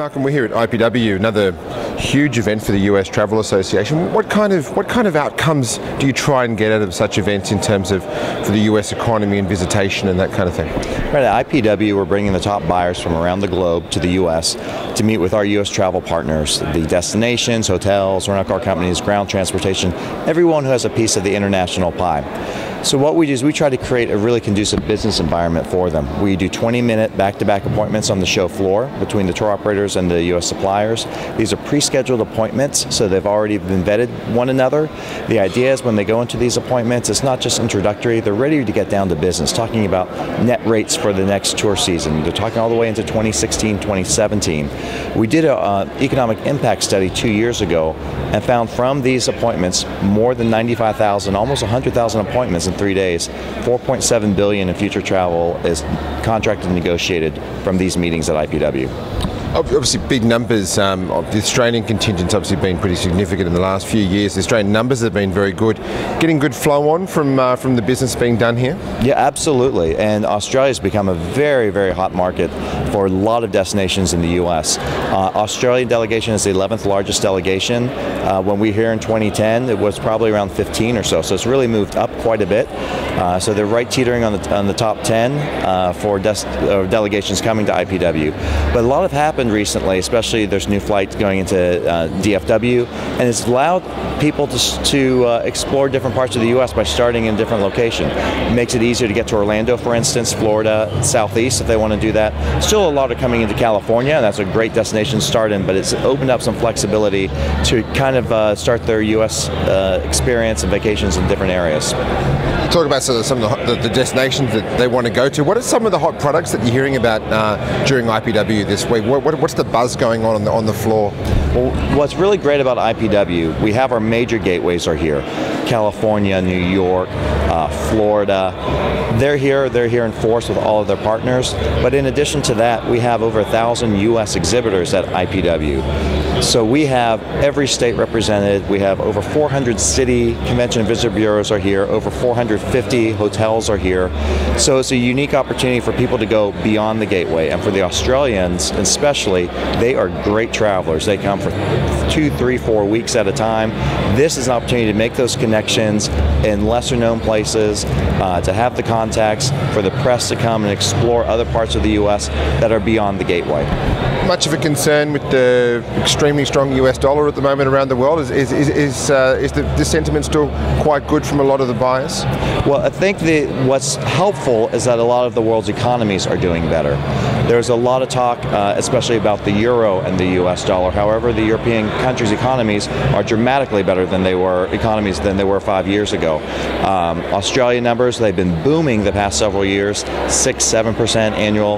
Malcolm, we're here at IPW, another huge event for the US Travel Association. What kind of outcomes do you try and get out of such events in terms of for the US economy and visitation and that kind of thing? Right, at IPW, we're bringing the top buyers from around the globe to the US to meet with our US travel partners, the destinations, hotels, rental car companies, ground transportation, everyone who has a piece of the international pie. So what we do is we try to create a really conducive business environment for them. We do 20-minute back-to-back appointments on the show floor between the tour operators and the U.S. suppliers. These are pre-scheduled appointments, so they've already been vetted one another. The idea is when they go into these appointments, it's not just introductory, they're ready to get down to business, talking about net rates for the next tour season. They're talking all the way into 2016, 2017. We did an economic impact study 2 years ago and found from these appointments more than 95,000, almost 100,000 appointments in 3 days. 4.7 billion in future travel is contracted and negotiated from these meetings at IPW. Obviously big numbers. The Australian contingent's obviously been pretty significant in the last few years. The Australian numbers have been very good. Getting good flow on from the business being done here? Yeah, absolutely. And Australia's become a very, very hot market for a lot of destinations in the U.S. Australian delegation is the 11th largest delegation. When we were here in 2010, it was probably around 15 or so. So it's really moved up quite a bit. So they're right teetering on the top 10 for delegations coming to IPW. But a lot have happened recently, especially there's new flights going into DFW, and it's allowed people to explore different parts of the U.S. by starting in a different location. It makes it easier to get to Orlando, for instance, Florida, Southeast, if they want to do that. Still a lot are coming into California, and that's a great destination to start in, but it's opened up some flexibility to kind of start their U.S. experience and vacations in different areas. Talk about some of the destinations that they want to go to. What are some of the hot products that you're hearing about during IPW this week? What's the buzz going on the floor? Well, what's really great about IPW, we have our major gateways are here. California, New York, Florida. They're here in force with all of their partners. But in addition to that, we have over 1,000 U.S. exhibitors at IPW. So we have every state represented. We have over 400 city convention and visitor bureaus are here. Over 450 hotels are here. So it's a unique opportunity for people to go beyond the gateway. And for the Australians especially, they are great travelers. They come for 2, 3, 4 weeks at a time. This is an opportunity to make those connections in lesser known places, to have the contacts, for the press to come and explore other parts of the U.S. that are beyond the gateway. Much of a concern with the extremely strong US dollar at the moment around the world? Is the sentiment still quite good from a lot of the buyers? Well, I think what's helpful is that a lot of the world's economies are doing better. There's a lot of talk, especially about the euro and the US dollar. However, the European countries' economies are dramatically better than they were 5 years ago. Australia numbers, they've been booming the past several years, 6-7% annual,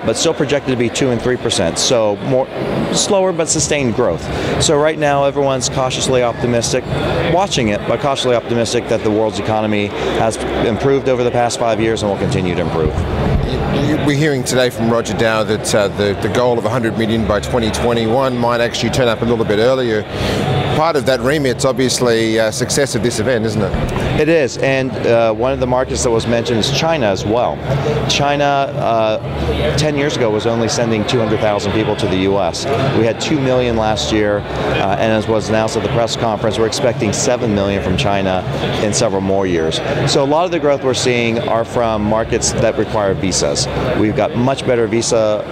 but still projected to be 2 and 3%. So more slower but sustained growth. So right now everyone's cautiously optimistic, watching it, but cautiously optimistic that the world's economy has improved over the past 5 years and will continue to improve. We're hearing today from Roger Dow that the goal of 100 million by 2021 might actually turn up a little bit earlier. Part of that remit's obviously success of this event, isn't it? It is, and one of the markets that was mentioned is China as well. China, 10 years ago, was only sending 200,000 people to the U.S. We had 2 million last year, and as was announced at the press conference, we're expecting 7 million from China in several more years. So a lot of the growth we're seeing are from markets that require visas. We've got much better visa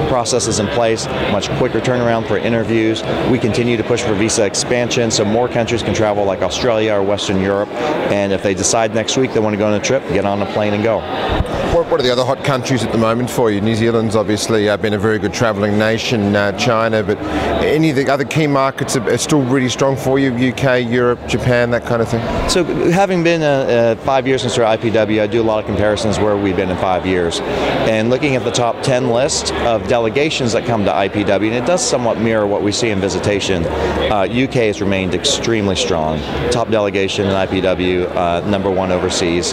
processes in place, much quicker turnaround for interviews. We continue to push for visa expansion so more countries can travel, like Australia or Western Europe, and if they decide next week they want to go on a trip, get on a plane and go. What are the other hot countries at the moment for you? New Zealand's obviously been a very good travelling nation, China, but any of the other key markets are still really strong for you? UK, Europe, Japan, that kind of thing? So having been 5 years since our IPW, I do a lot of comparisons where we've been in 5 years. And looking at the top 10 list of delegations that come to IPW, and it does somewhat mirror what we see in visitation, UK has remained extremely strong. Top delegation in IPW, #1 overseas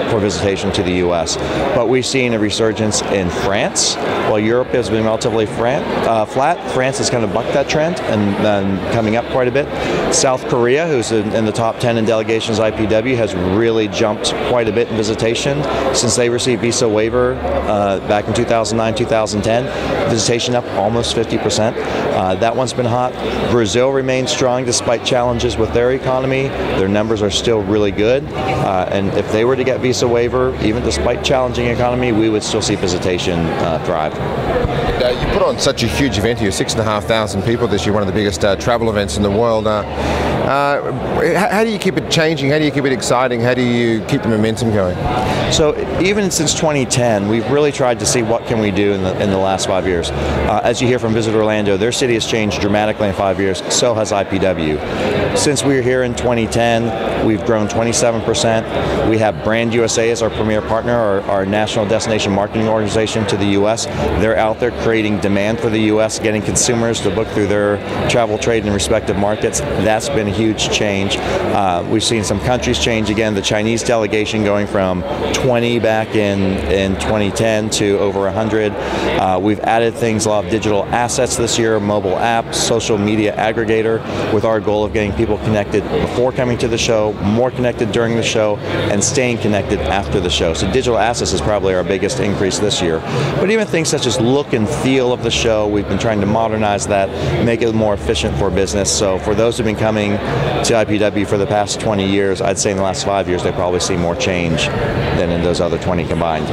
for visitation to the U.S. But we've seen a resurgence in France. While Europe has been relatively flat, France has kind of bucked that trend and coming up quite a bit. South Korea, who's in the top 10 in delegations IPW, has really jumped quite a bit in visitation since they received visa waiver back in 2010. 2009, 2010. Visitation up almost 50%. That one's been hot. Brazil remains strong despite challenges with their economy. Their numbers are still really good. And if they were to get visa waiver, even despite challenging economy, we would still see visitation thrive. You put on such a huge event here, 6,500 people this year, one of the biggest travel events in the world. How do you keep it changing? How do you keep it exciting? How do you keep the momentum going? So even since 2010, we've really tried to see what can we do in the last 5 years. As you hear from Visit Orlando, their city has changed dramatically in 5 years. So has IPW. Since we were here in 2010, we've grown 27%. We have Brand USA as our premier partner, our national destination marketing organization to the U.S. They're out there creating demand for the U.S., getting consumers to book through their travel trade in respective markets. That's been a huge change. We've seen some countries change again. The Chinese delegation going from 20 back in 2010 to over 100. We've added things, a lot of digital assets this year, mobile apps, social media aggregator, with our goal of getting people connected before coming to the show, more connected during the show, and staying connected after the show. So digital assets is probably our biggest increase this year. But even things such as look and feel of the show, we've been trying to modernize that, make it more efficient for business. So for those who've been coming to IPW for the past 20 years, I'd say in the last 5 years they probably see more change than in those other 20 combined.